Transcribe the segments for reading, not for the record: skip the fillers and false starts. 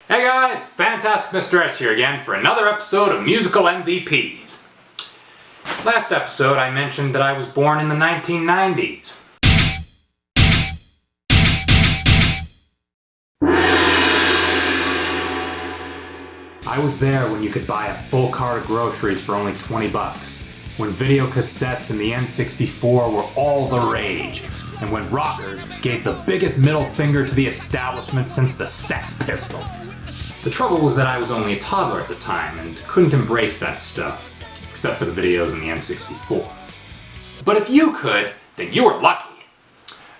Hey guys, Fantastic Mr. S here again for another episode of Musical MVPs. Last episode I mentioned that I was born in the 1990s. I was there when you could buy a full cart of groceries for only 20 bucks, when video cassettes and the N64 were all the rage, and when rockers gave the biggest middle finger to the establishment since the Sex Pistols. The trouble was that I was only a toddler at the time and couldn't embrace that stuff, except for the videos in the N64. But if you could, then you were lucky.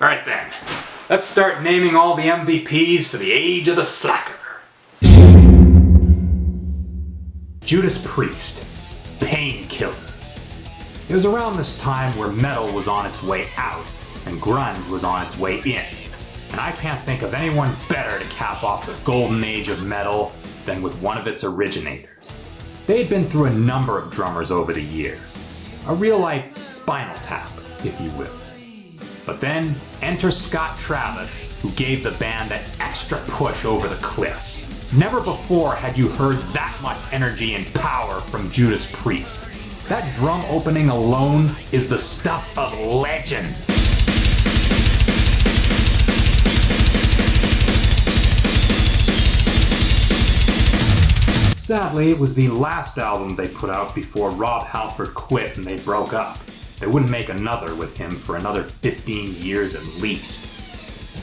Alright then, let's start naming all the MVPs for the age of the slacker. Judas Priest, Painkiller. It was around this time where metal was on its way out and grunge was on its way in. And I can't think of anyone better to cap off the golden age of metal than with one of its originators. They had been through a number of drummers over the years. A real-life Spinal Tap, if you will. But then, enter Scott Travis, who gave the band that extra push over the cliff. Never before had you heard that much energy and power from Judas Priest. That drum opening alone is the stuff of legends. Sadly, it was the last album they put out before Rob Halford quit and they broke up. They wouldn't make another with him for another 15 years at least.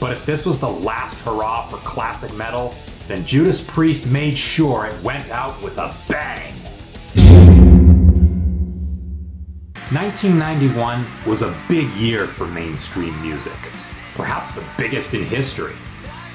But if this was the last hurrah for classic metal, then Judas Priest made sure it went out with a bang. 1991 was a big year for mainstream music, perhaps the biggest in history.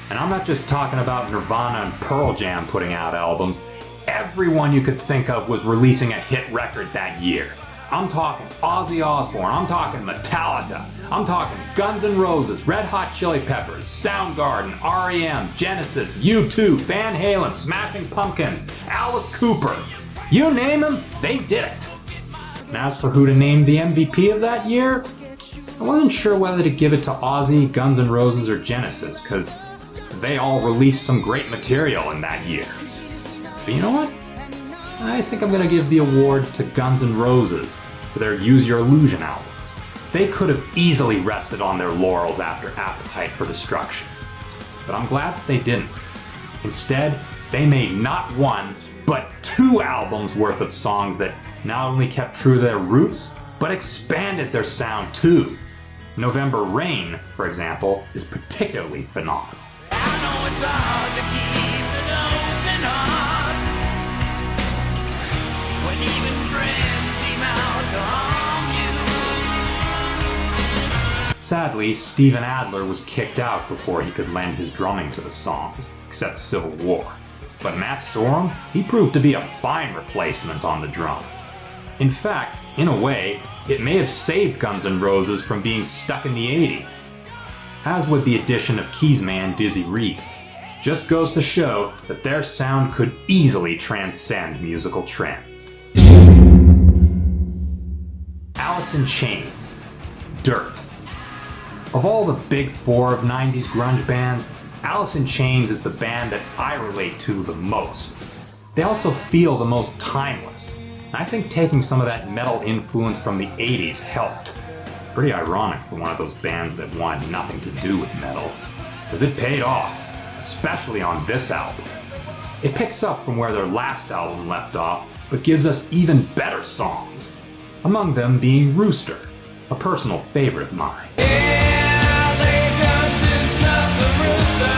And I'm not just talking about Nirvana and Pearl Jam putting out albums. Everyone you could think of was releasing a hit record that year. I'm talking Ozzy Osbourne, I'm talking Metallica, I'm talking Guns N' Roses, Red Hot Chili Peppers, Soundgarden, R.E.M., Genesis, U2, Van Halen, Smashing Pumpkins, Alice Cooper. You name them, they did it. And as for who to name the MVP of that year, I wasn't sure whether to give it to Ozzy, Guns N' Roses, or Genesis, because they all released some great material in that year. But you know what? I think I'm going to give the award to Guns N' Roses for their Use Your Illusion albums. They could have easily rested on their laurels after Appetite for Destruction. But I'm glad that they didn't. Instead, they made not one, but two albums worth of songs that not only kept true to their roots, but expanded their sound too. November Rain, for example, is particularly phenomenal. I know it's hard to keep an open heart when even friends seem out to harm you. Sadly, Steven Adler was kicked out before he could lend his drumming to the songs, except Civil War. But Matt Sorum, he proved to be a fine replacement on the drums. In fact, in a way, it may have saved Guns N' Roses from being stuck in the 80s. As with the addition of Keysman Dizzy Reed. Just goes to show that their sound could easily transcend musical trends. Alice in Chains, Dirt. Of all the big four of 90s grunge bands, Alice in Chains is the band that I relate to the most. They also feel the most timeless. And I think taking some of that metal influence from the 80s helped. Pretty ironic for one of those bands that wanted nothing to do with metal, because it paid off, especially on this album. It picks up from where their last album left off, but gives us even better songs, among them being Rooster, a personal favorite of mine. Yeah, they come to snuff the rooster.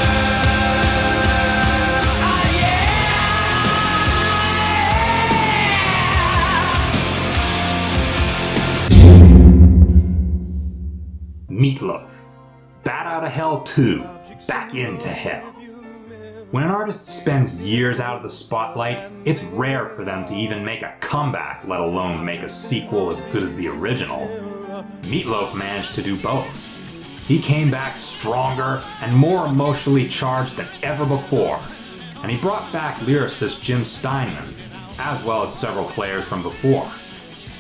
Oh, yeah. Meatloaf, Bat Out of Hell 2, Back Into Hell. When an artist spends years out of the spotlight, it's rare for them to even make a comeback, let alone make a sequel as good as the original. Meatloaf managed to do both. He came back stronger and more emotionally charged than ever before, and he brought back lyricist Jim Steinman, as well as several players from before.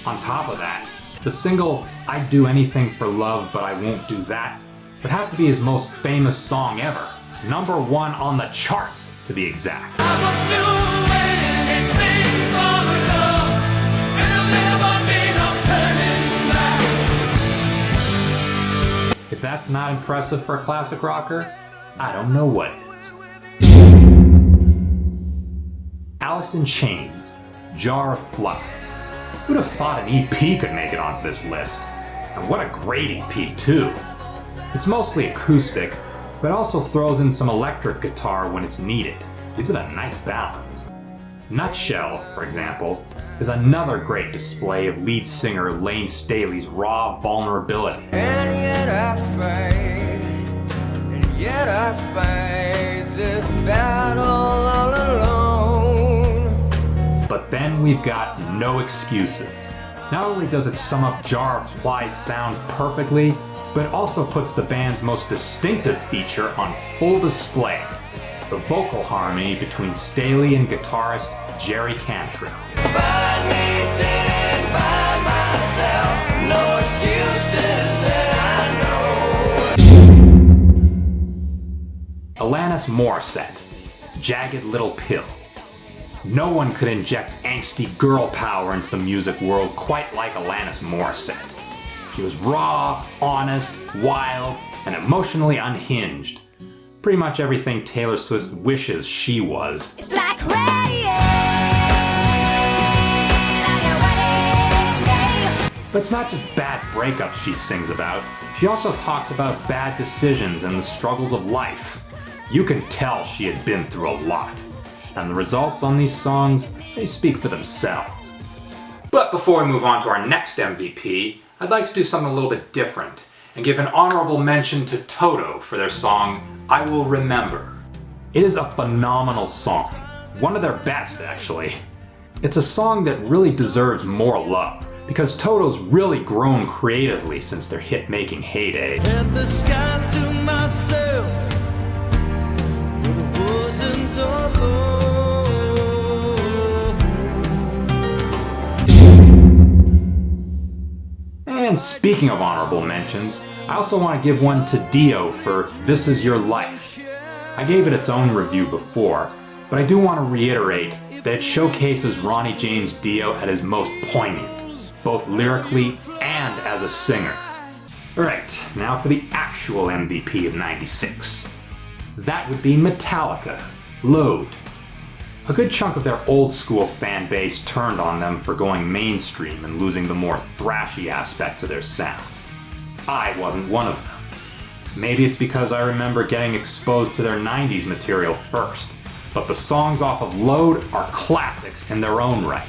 On top of that, the single I'd Do Anything for Love But I Won't Do That would have to be his most famous song ever, #1 on the charts, to to be exact. If that's not impressive for a classic rocker, I don't know what is. Alice in Chains, Jar of Flies. Who'd have thought an EP could make it onto this list? And what a great EP too. It's mostly acoustic, but also throws in some electric guitar when it's needed. Gives it a nice balance. Nutshell, for example, is another great display of lead singer Lane Staley's raw vulnerability. And yet I fight this battle all alone. But then we've got No Excuses. Not only does it sum up Jar of Flies' sound perfectly, but it also puts the band's most distinctive feature on full display: the vocal harmony between Staley and guitarist Jerry Cantrell. Find me sitting by myself, no excuses that I know. Alanis Morissette, Jagged Little Pill. No one could inject angsty girl power into the music world quite like Alanis Morissette. She was raw, honest, wild, and emotionally unhinged. Pretty much everything Taylor Swift wishes she was. It's like rain on your wedding day. But it's not just bad breakups she sings about. She also talks about bad decisions and the struggles of life. You can tell she had been through a lot. And the results on these songs, they speak for themselves. But before we move on to our next MVP, I'd like to do something a little bit different and give an honorable mention to Toto for their song, I Will Remember. It is a phenomenal song. One of their best, actually. It's a song that really deserves more love, because Toto's really grown creatively since their hit-making heyday. Had the sky to myself, but it wasn't alone. And speaking of honorable mentions, I also want to give one to Dio for This Is Your Life. I gave it its own review before, but I do want to reiterate that it showcases Ronnie James Dio at his most poignant, both lyrically and as a singer. Alright, now for the actual MVP of '96. That would be Metallica, Load. A good chunk of their old school fan base turned on them for going mainstream and losing the more thrashy aspects of their sound. I wasn't one of them. Maybe it's because I remember getting exposed to their 90s material first, but the songs off of Load are classics in their own right.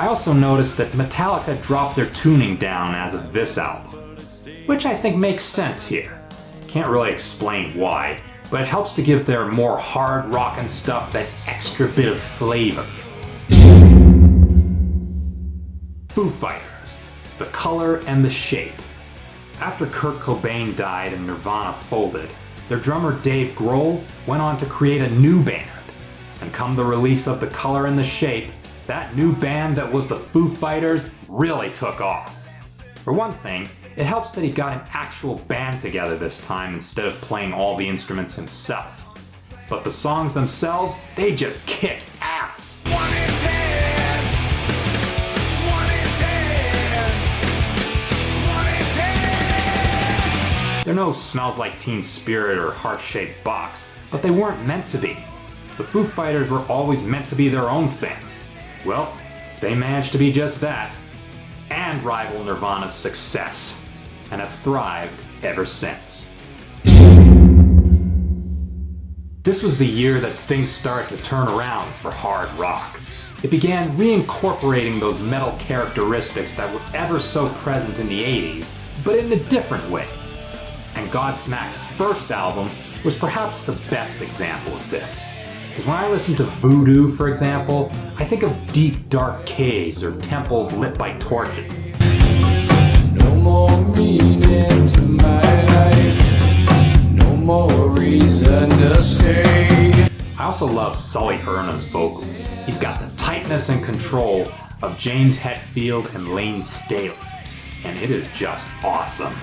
I also noticed that Metallica dropped their tuning down as of this album, which I think makes sense here. Can't really explain why, but it helps to give their more hard rockin' stuff that extra bit of flavor. Foo Fighters, The Color and the Shape. After Kurt Cobain died and Nirvana folded, their drummer Dave Grohl went on to create a new band. And come the release of The Color and the Shape, that new band that was the Foo Fighters really took off. For one thing, it helps that he got an actual band together this time instead of playing all the instruments himself. But the songs themselves, they just kick ass. 1 in 10. 1 in 10. 1 in 10. They're no Smells Like Teen Spirit or Heart-Shaped Box, but they weren't meant to be. The Foo Fighters were always meant to be their own thing. Well, they managed to be just that, and rival Nirvana's success, and have thrived ever since. This was the year that things started to turn around for hard rock. It began reincorporating those metal characteristics that were ever so present in the 80s, but in a different way. And Godsmack's first album was perhaps the best example of this. Because when I listen to Voodoo, for example, I think of deep, dark caves or temples lit by torches. No more meaning to my life. No more reason to stay. I also love Sully Erna's vocals. He's got the tightness and control of James Hetfield and Lane Staley. and it is just awesome.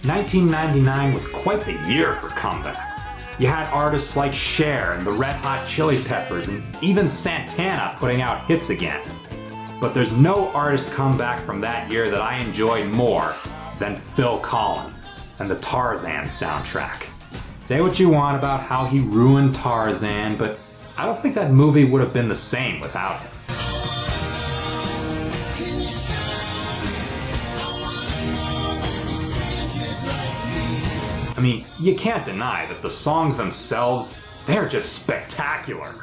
1999 was quite the year for comebacks. You had artists like Cher and the Red Hot Chili Peppers and even Santana putting out hits again. But there's no artist comeback from that year that I enjoyed more than Phil Collins and the Tarzan soundtrack. Say what you want about how he ruined Tarzan, but I don't think that movie would have been the same without him. I mean, you can't deny that the songs themselves, they're just spectacular.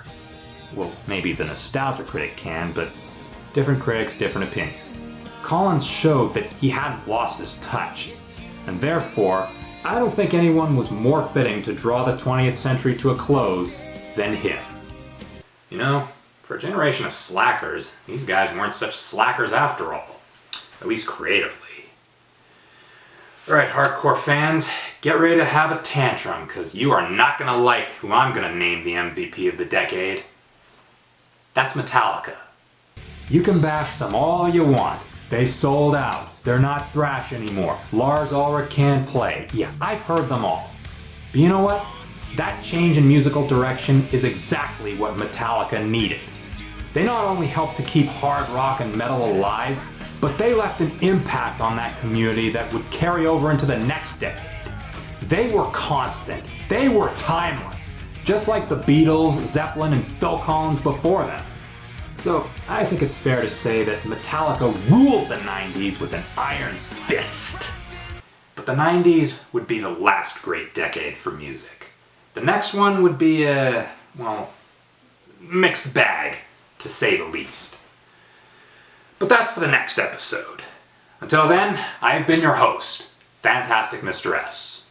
Well, maybe the nostalgia critic can, but different critics, different opinions. Collins showed that he hadn't lost his touch, and therefore, I don't think anyone was more fitting to draw the 20th century to a close than him. You know, for a generation of slackers, these guys weren't such slackers after all, at least creatively. Alright, hardcore fans, get ready to have a tantrum, because you are not going to like who I'm going to name the MVP of the decade. That's Metallica. You can bash them all you want. They sold out. They're not thrash anymore. Lars Ulrich can't play. Yeah, I've heard them all. But you know what? That change in musical direction is exactly what Metallica needed. They not only helped to keep hard rock and metal alive, but they left an impact on that community that would carry over into the next decade. They were constant. They were timeless. Just like the Beatles, Zeppelin, and Phil Collins before them. So I think it's fair to say that Metallica ruled the 90s with an iron fist. But the 90s would be the last great decade for music. The next one would be a, well, mixed bag, to say the least. But that's for the next episode. Until then, I have been your host, Fantastic Mr. S.